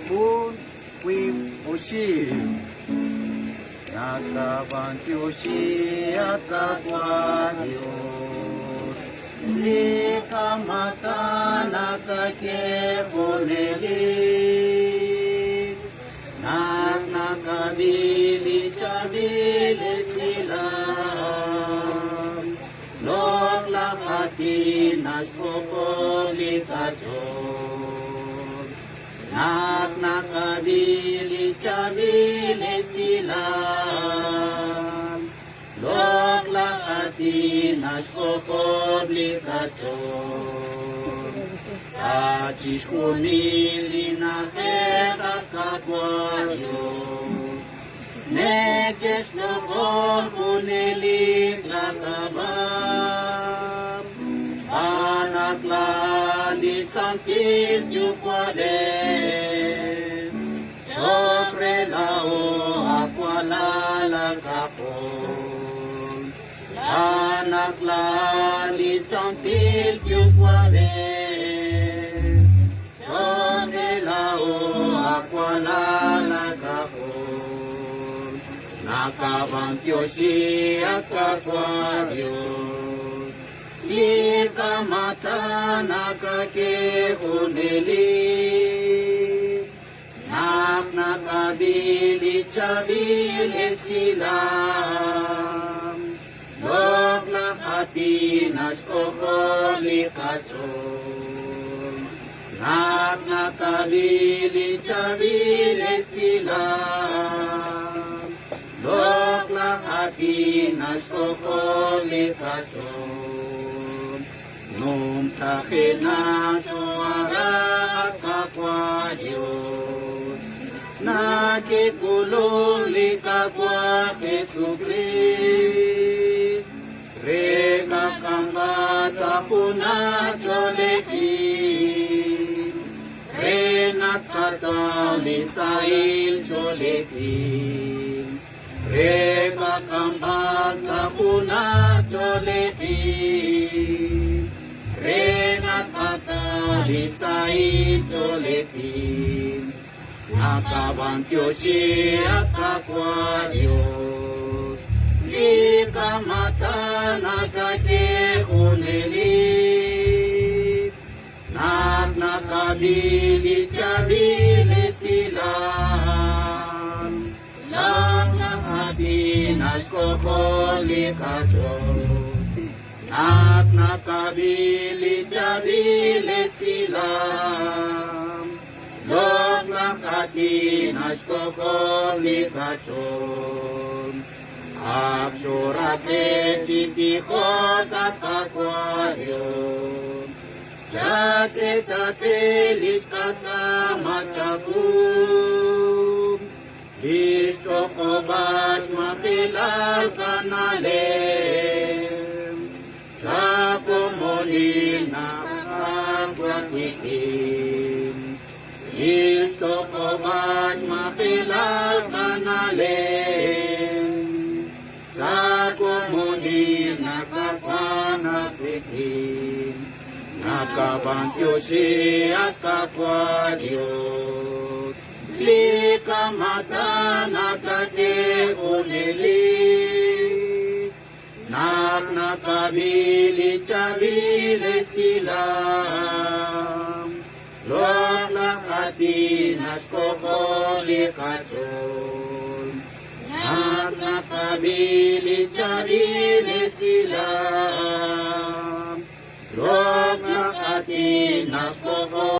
kun Oshi Yakabanti Yatakwa Dios Likamata Nakake Boneli Nakabili Chabili Silam Lok Lakati Nashkopoli Kachon Nakabili Chabili Silam Lok Lakati Nashkopoli Kachon Sachish Humili Nakera Kakwayo Nekesh Nokon Unili Lakabam Anaklali Santil Yukwade Chopre Lao Akwala Lakapon Anaklali Santil Yukwade Nakabantyoshi Akakwarios Likamata Nakake Huneli Nakabili Chabili Silam Lok Lakati Nashkopoli Kachon Nakabili Chabili Silam Lok Lakati Nashkopoli Kachon Num Takina Shoara Kakwadyos Nakikululi Kakwa Jesukris Reka Kamba Sapuna Cholekin Renat Katali Sail Cholekin Reka Kambat Sapuna Cholekin Renat Katali Sail Cholekin Nakabantyoshi Akakwarios Likamata Nakake Huneli Nakabili Chabili Silam Nakati Nashkopoli Kachon Nakabili Chabili Silam Nakati Nashkopoli Kachon Akshorate Chitikhota Kakwayon Chate tate listata machakum Listo kobash mapilal kanalem Sa komonil na kagwakikim Listo kobash mapilal kanalem Sa komonil na kagwanakikim Nakabantyoshi Akakwarios Likamata Nakake Huneli Nakabili Chabili Silam Lok Lakati Nashkopoli Kachon Nakabili Chabili Silam Lok Lakati Nashkopoli